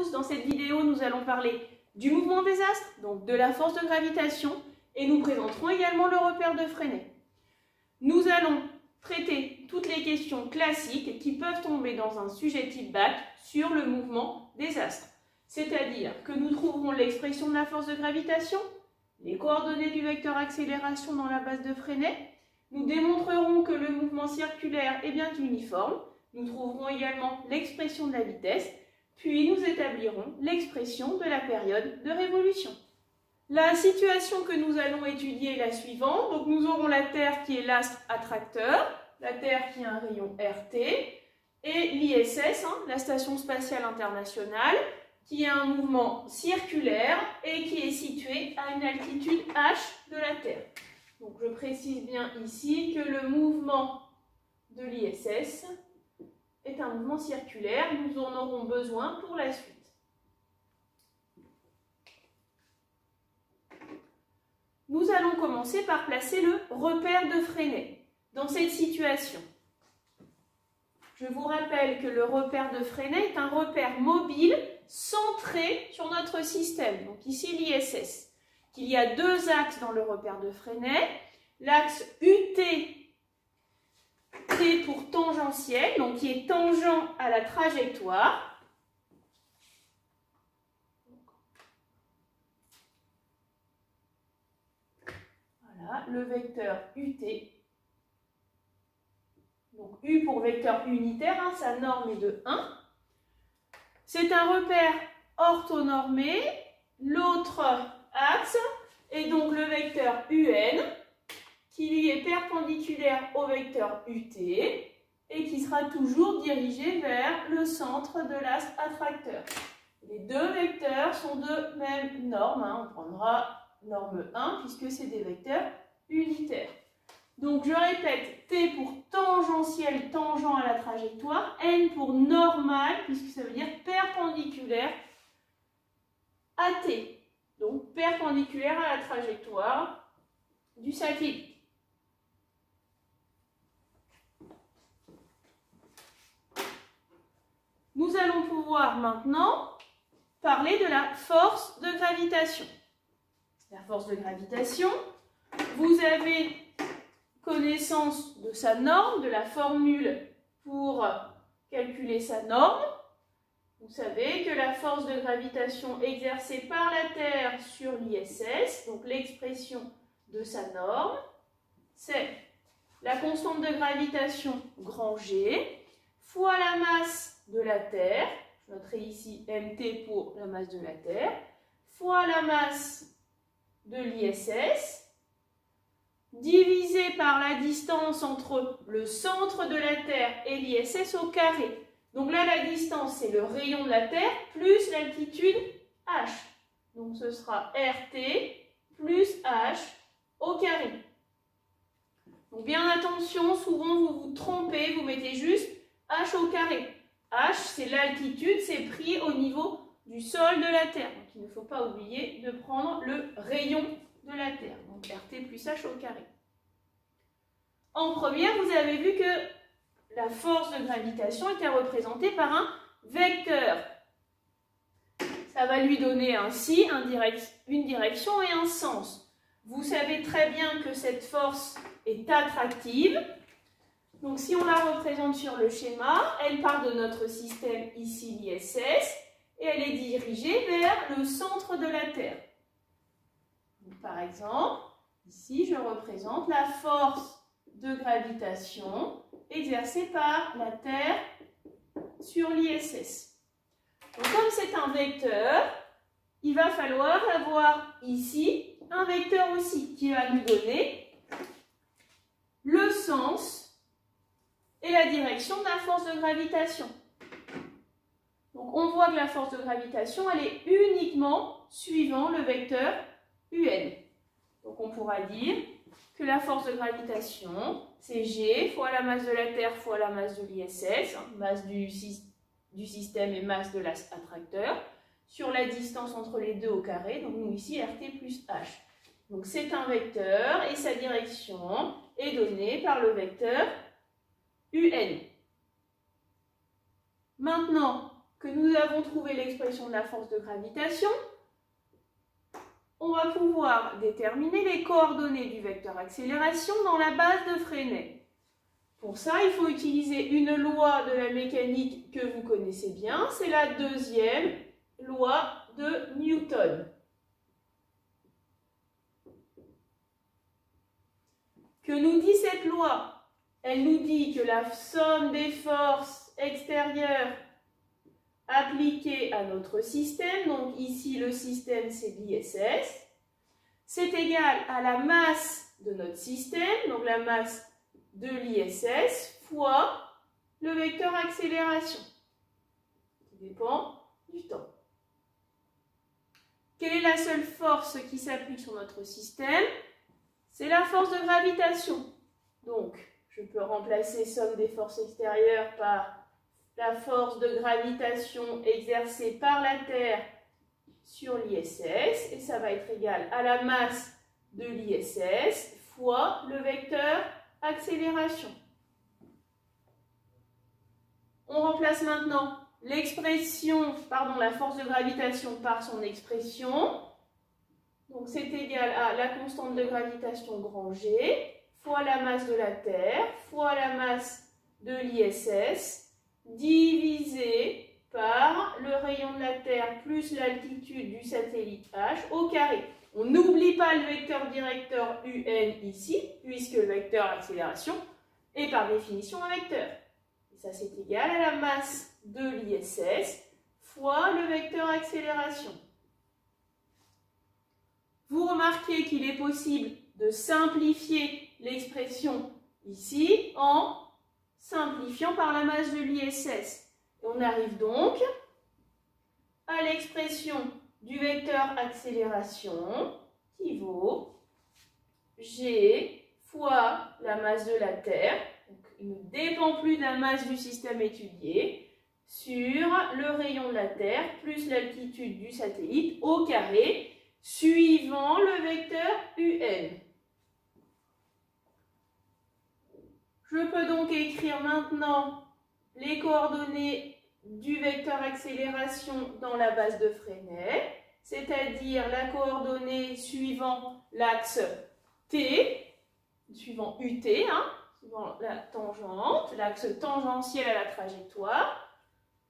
tous, dans cette vidéo nous allons parler du mouvement des astres, donc de la force de gravitation, et nous présenterons également le repère de Freinet. Nous allons traiter toutes les questions classiques qui peuvent tomber dans un sujet type bac sur le mouvement des astres. C'est-à-dire que nous trouverons l'expression de la force de gravitation, les coordonnées du vecteur accélération dans la base de Freinet. Nous démontrerons que le mouvement circulaire est bien uniforme. Nous trouverons également l'expression de la vitesse, puis nous établirons l'expression de la période de révolution. La situation que nous allons étudier est la suivante. Donc nous aurons la Terre qui est l'astre attracteur, la Terre qui a un rayon RT, et l'ISS, la Station spatiale internationale, qui a un mouvement circulaire et qui est situé à une altitude h de la Terre. Donc je précise bien ici que le mouvement de l'ISS est un mouvement circulaire. Nous en aurons besoin pour la suite. Nous allons commencer par placer le repère de Freinet dans cette situation. Je vous rappelle que le repère de Freinet est un repère mobile centré sur notre système, donc ici l'ISS. Il y a deux axes dans le repère de Freinet, l'axe UT, T pour tangentiel, donc qui est tangent à la trajectoire. Voilà, le vecteur UT. Donc U pour vecteur unitaire, sa norme est de 1. C'est un repère orthonormé, l'autre axe est donc le vecteur UN, qui lui est perpendiculaire au vecteur UT et qui sera toujours dirigé vers le centre de l'astre attracteur. Les deux vecteurs sont de même norme, on prendra norme 1 puisque c'est des vecteurs unitaires. Donc je répète, T pour tangentiel, tangent à la trajectoire, N pour normal, puisque ça veut dire perpendiculaire à T. Donc perpendiculaire à la trajectoire du satellite. Nous allons pouvoir maintenant parler de la force de gravitation. La force de gravitation, vous avez connaissance de sa norme, de la formule pour calculer sa norme. Vous savez que la force de gravitation exercée par la Terre sur l'ISS, donc l'expression de sa norme, c'est la constante de gravitation grand G fois la masse de la Terre, je noterai ici mt pour la masse de la Terre, fois la masse de l'ISS, divisé par la distance entre le centre de la Terre et l'ISS au carré. Donc là, la distance, c'est le rayon de la Terre plus l'altitude h. Donc ce sera RT plus h au carré. Donc bien attention, souvent vous vous trompez, vous mettez juste h au carré. H, c'est l'altitude, c'est pris au niveau du sol de la Terre. Donc il ne faut pas oublier de prendre le rayon de la Terre. Donc RT plus h au carré. En première, vous avez vu que la force de gravitation était représentée par un vecteur. Ça va lui donner ainsi une direction et un sens. Vous savez très bien que cette force est attractive. Donc si on la représente sur le schéma, elle part de notre système ici l'ISS et elle est dirigée vers le centre de la Terre. Donc, par exemple, ici je représente la force de gravitation exercée par la Terre sur l'ISS. Donc comme c'est un vecteur, il va falloir avoir ici un vecteur aussi qui va nous donner le sens et la direction de la force de gravitation. Donc on voit que la force de gravitation, elle est uniquement suivant le vecteur UN. Donc on pourra dire que la force de gravitation, c'est G fois la masse de la Terre fois la masse de l'ISS, masse du système et masse de l'astre attracteur, sur la distance entre les deux au carré, donc nous ici RT plus H. Donc c'est un vecteur et sa direction est donnée par le vecteur UN. Maintenant, que nous avons trouvé l'expression de la force de gravitation, on va pouvoir déterminer les coordonnées du vecteur accélération dans la base de Freinet. Pour ça, il faut utiliser une loi de la mécanique que vous connaissez bien, c'est la deuxième loi de Newton. Que nous dit cette loi? Elle nous dit que la somme des forces extérieures appliquées à notre système, donc ici le système c'est l'ISS, c'est égal à la masse de notre système, donc la masse de l'ISS, fois le vecteur accélération, qui dépend du temps. Quelle est la seule force qui s'applique sur notre système? C'est la force de gravitation. Donc, je peux remplacer somme des forces extérieures par la force de gravitation exercée par la Terre sur l'ISS, et ça va être égal à la masse de l'ISS fois le vecteur accélération. On remplace maintenant la force de gravitation par son expression. Donc c'est égal à la constante de gravitation grand G fois la masse de la Terre fois la masse de l'ISS divisé par le rayon de la Terre plus l'altitude du satellite H au carré. On n'oublie pas le vecteur directeur UN ici, puisque le vecteur accélération est par définition un vecteur. Et ça, c'est égal à la masse de l'ISS fois le vecteur accélération. Vous remarquez qu'il est possible de simplifier l'expression ici en simplifiant par la masse de l'ISS. Et on arrive donc à l'expression du vecteur accélération qui vaut G fois la masse de la Terre, donc il ne dépend plus de la masse du système étudié, sur le rayon de la Terre plus l'altitude du satellite au carré, suivant le vecteur UN. Je peux donc écrire maintenant les coordonnées du vecteur accélération dans la base de Freinet, c'est-à-dire la coordonnée suivant l'axe T, suivant UT, suivant la tangente, l'axe tangentiel à la trajectoire.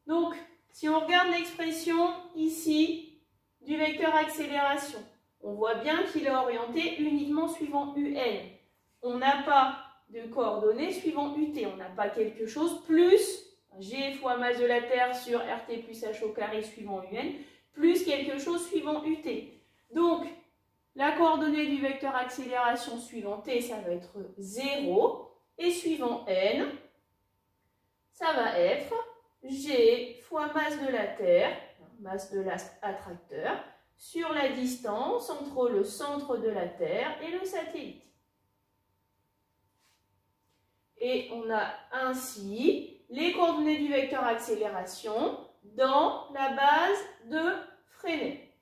Donc, si on regarde l'expression ici du vecteur accélération, on voit bien qu'il est orienté uniquement suivant UN. On n'a pas de coordonnées suivant UT, on n'a pas quelque chose plus G fois masse de la Terre sur RT plus H au carré suivant UN, plus quelque chose suivant UT. Donc, la coordonnée du vecteur accélération suivant T, ça va être 0, et suivant N, ça va être G fois masse de la Terre, masse de l'astre attracteur, sur la distance entre le centre de la Terre et le satellite. Et on a ainsi les coordonnées du vecteur accélération dans la base de Freinet.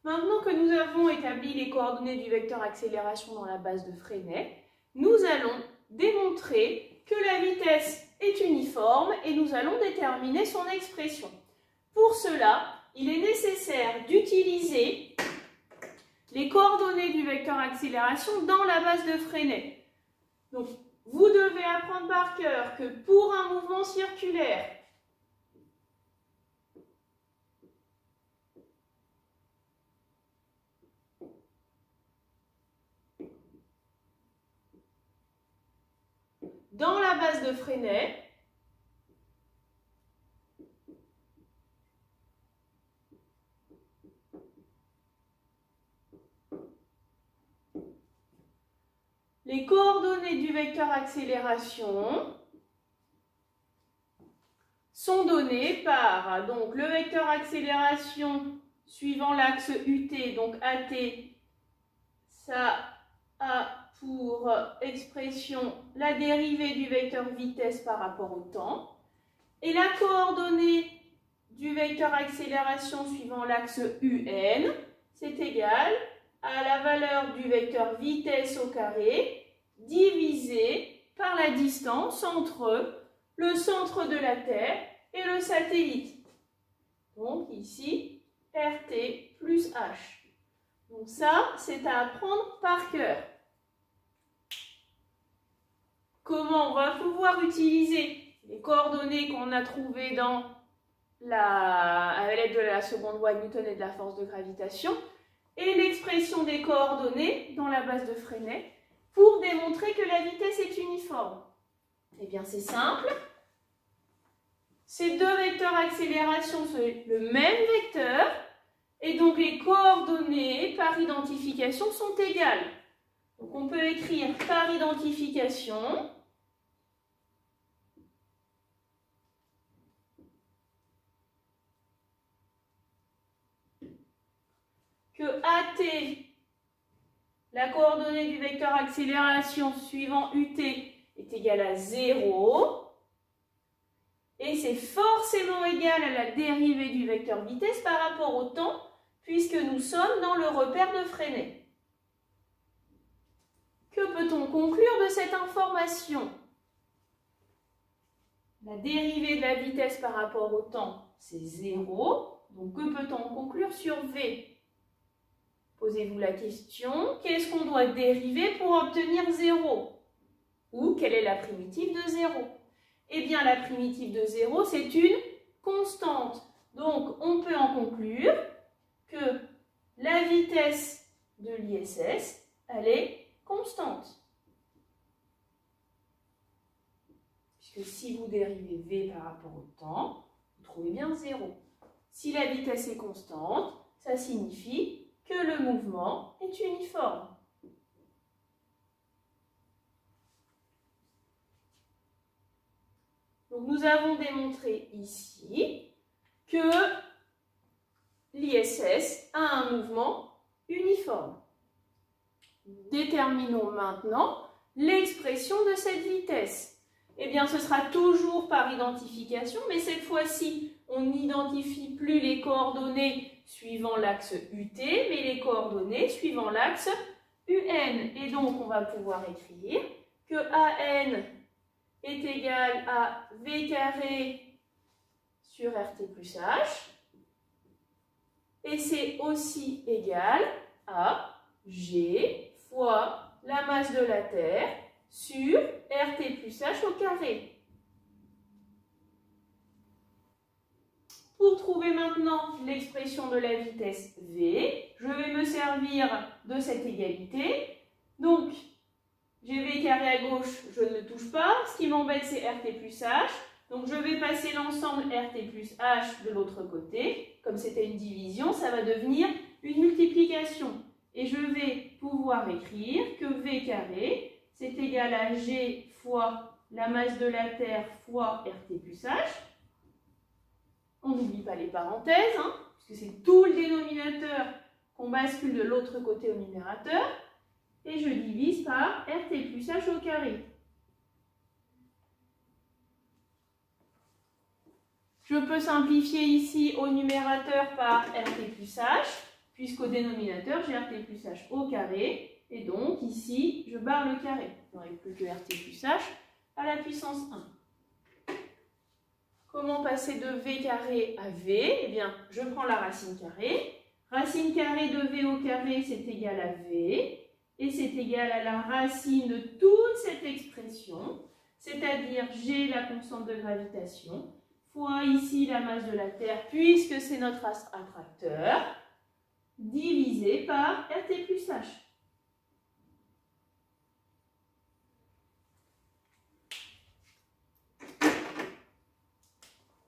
Maintenant que nous avons établi les coordonnées du vecteur accélération dans la base de Freinet, nous allons démontrer que la vitesse est uniforme et nous allons déterminer son expression. Pour cela, il est nécessaire d'utiliser les coordonnées du vecteur accélération dans la base de Freinet. Donc, vous devez apprendre par cœur que pour un mouvement circulaire, dans la base de Freinet, les coordonnées du vecteur accélération sont données par donc, le vecteur accélération suivant l'axe UT, donc AT, ça a pour expression la dérivée du vecteur vitesse par rapport au temps. Et la coordonnée du vecteur accélération suivant l'axe UN, c'est égal à la valeur du vecteur vitesse au carré divisé par la distance entre le centre de la Terre et le satellite. Donc ici, RT plus H. Donc ça, c'est à apprendre par cœur. Comment on va pouvoir utiliser les coordonnées qu'on a trouvées à l'aide de la seconde loi de Newton et de la force de gravitation et l'expression des coordonnées dans la base de Freinet pour démontrer que la vitesse est uniforme? Eh bien, c'est simple. Ces deux vecteurs accélération sont le même vecteur et donc les coordonnées par identification sont égales. Donc on peut écrire par identification que AT, la coordonnée du vecteur accélération suivant UT, est égale à 0. Et c'est forcément égal à la dérivée du vecteur vitesse par rapport au temps, puisque nous sommes dans le repère de Freinet. Que peut-on conclure de cette information? La dérivée de la vitesse par rapport au temps, c'est 0. Donc, que peut-on conclure sur V? Posez-vous la question, qu'est-ce qu'on doit dériver pour obtenir 0? Ou quelle est la primitive de 0? Eh bien, la primitive de 0, c'est une constante. Donc, on peut en conclure que la vitesse de l'ISS, elle est constante. Puisque si vous dérivez V par rapport au temps, vous trouvez bien 0. Si la vitesse est constante, ça signifie que le mouvement est uniforme. Donc, nous avons démontré ici que l'ISS a un mouvement uniforme. Déterminons maintenant l'expression de cette vitesse. Eh bien, ce sera toujours par identification, mais cette fois-ci, on n'identifie plus les coordonnées suivant l'axe UT, mais les coordonnées suivant l'axe UN. Et donc, on va pouvoir écrire que AN est égal à V carré sur RT plus H. Et c'est aussi égal à G fois la masse de la Terre sur RT plus H au carré. Pour trouver maintenant l'expression de la vitesse V, je vais me servir de cette égalité. Donc, j'ai V carré à gauche, je ne le touche pas. Ce qui m'embête, c'est RT plus H. Donc, je vais passer l'ensemble RT plus H de l'autre côté. Comme c'était une division, ça va devenir une multiplication. Et je vais pouvoir écrire que V carré, c'est égal à G fois la masse de la Terre fois RT plus H. On n'oublie pas les parenthèses, puisque c'est tout le dénominateur qu'on bascule de l'autre côté au numérateur. Et je divise par RT plus H au carré. Je peux simplifier ici au numérateur par RT plus H, puisqu'au dénominateur, j'ai RT plus H au carré. Et donc, ici, je barre le carré. Il n'y aurait plus que RT plus H à la puissance 1. Comment passer de V carré à V? Eh bien, je prends la racine carrée. Racine carrée de V au carré, c'est égal à V. Et c'est égal à la racine de toute cette expression, c'est-à-dire G, la constante de gravitation, fois ici la masse de la Terre, puisque c'est notre astre attracteur, divisé par RT plus H.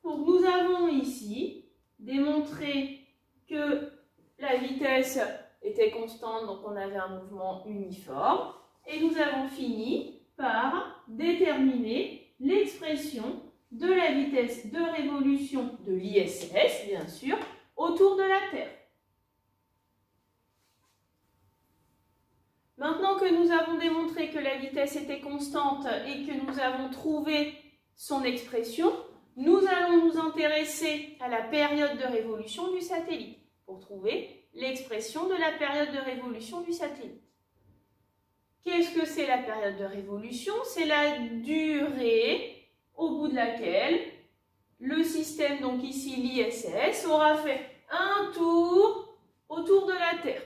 Donc nous avons ici démontré que la vitesse était constante, donc on avait un mouvement uniforme. Et nous avons fini par déterminer l'expression de la vitesse de révolution de l'ISS, bien sûr, autour de la Terre. Maintenant que nous avons démontré que la vitesse était constante et que nous avons trouvé son expression, nous allons nous intéresser à la période de révolution du satellite pour trouver l'expression de la période de révolution du satellite. Qu'est-ce que c'est la période de révolution? C'est la durée au bout de laquelle le système, donc ici l'ISS, aura fait un tour autour de la Terre.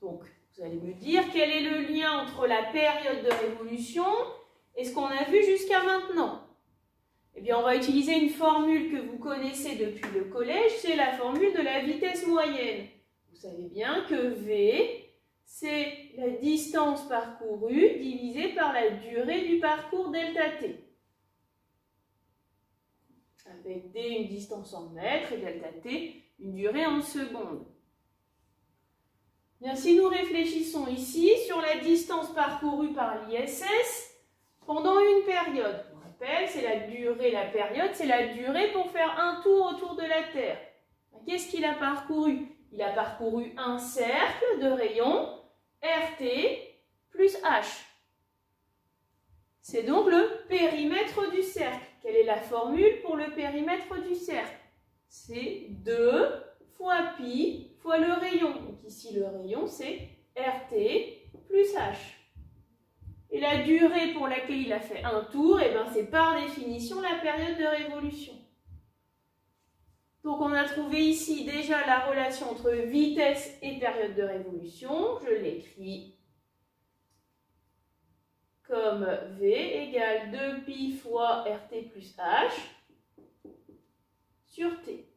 Donc, vous allez me dire quel est le lien entre la période de révolution et ce qu'on a vu jusqu'à maintenant. Eh bien, on va utiliser une formule que vous connaissez depuis le collège, c'est la formule de la vitesse moyenne. Vous savez bien que V, c'est la distance parcourue divisée par la durée du parcours delta T. Avec D, une distance en mètres, et delta T, une durée en secondes. Bien, si nous réfléchissons ici sur la distance parcourue par l'ISS pendant une période, on rappelle, c'est la durée, la période, c'est la durée pour faire un tour autour de la Terre. Qu'est-ce qu'il a parcouru? Il a parcouru un cercle de rayon RT plus H. C'est donc le périmètre du cercle. Quelle est la formule pour le périmètre du cercle? C'est 2 fois pi fois le rayon. Donc ici, le rayon, c'est RT plus H. Et la durée pour laquelle il a fait un tour, eh ben, c'est par définition la période de révolution. Donc on a trouvé ici déjà la relation entre vitesse et période de révolution. Je l'écris comme V égale 2pi fois RT plus H sur T.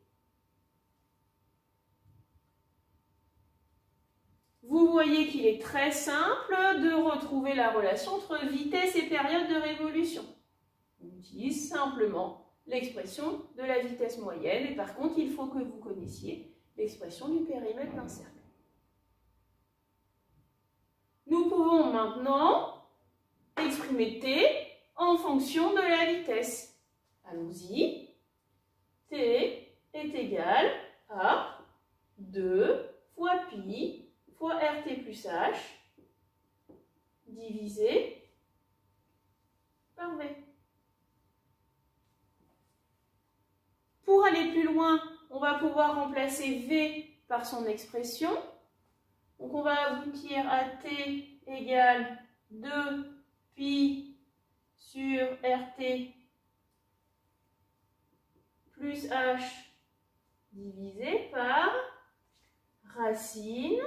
Vous voyez qu'il est très simple de retrouver la relation entre vitesse et période de révolution. On utilise simplement l'expression de la vitesse moyenne et par contre, il faut que vous connaissiez l'expression du périmètre d'un cercle. Nous pouvons maintenant exprimer T en fonction de la vitesse. Allons-y. T est égal à 2 fois pi fois RT plus H divisé par V. Pour aller plus loin, on va pouvoir remplacer V par son expression. Donc on va aboutir à T égale 2 pi sur RT plus H divisé par racine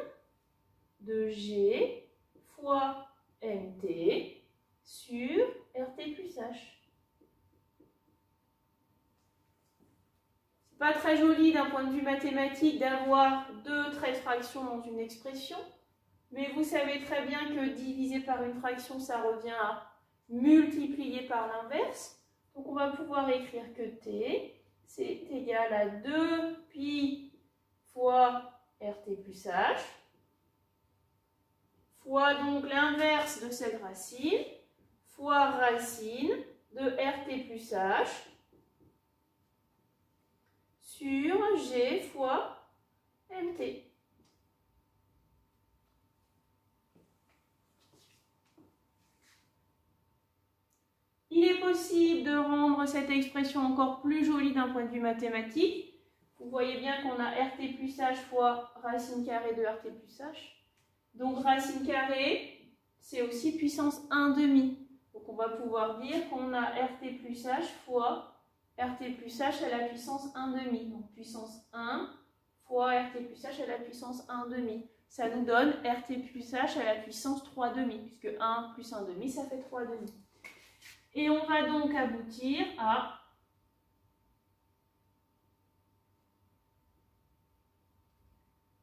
de G fois MT sur RT plus H. C'est pas très joli d'un point de vue mathématique d'avoir deux traits de fraction dans une expression, mais vous savez très bien que diviser par une fraction, ça revient à multiplier par l'inverse. Donc on va pouvoir écrire que T, c'est égal à 2 pi fois RT plus H, fois donc l'inverse de cette racine, fois racine de RT plus H sur G fois MT. Il est possible de rendre cette expression encore plus jolie d'un point de vue mathématique. Vous voyez bien qu'on a RT plus H fois racine carrée de RT plus H. Donc racine carrée, c'est aussi puissance 1/2. Donc on va pouvoir dire qu'on a RT plus H fois RT plus H à la puissance 1/2. Donc puissance 1 fois RT plus H à la puissance 1/2. Ça nous donne RT plus H à la puissance 3/2, puisque 1 plus 1/2, ça fait 3/2. Et on va donc aboutir à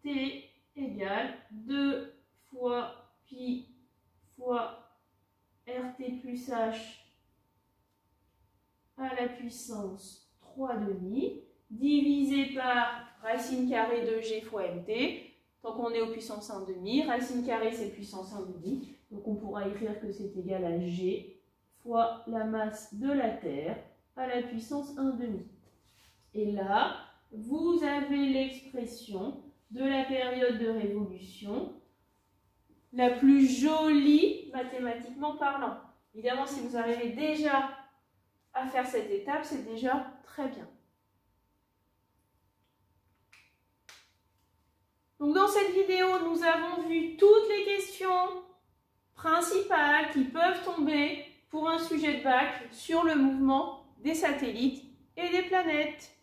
T égale 2 fois pi fois RT plus H à la puissance 3/2 divisé par racine carrée de G fois MT. Tant qu'on est aux puissance 1/2, racine carrée c'est puissance 1/2. Donc on pourra écrire que c'est égal à G fois la masse de la Terre à la puissance 1/2. Et là, vous avez l'expression de la période de révolution la plus jolie mathématiquement parlant. Évidemment, si vous arrivez déjà à faire cette étape, c'est déjà très bien. Donc dans cette vidéo, nous avons vu toutes les questions principales qui peuvent tomber pour un sujet de bac sur le mouvement des satellites et des planètes.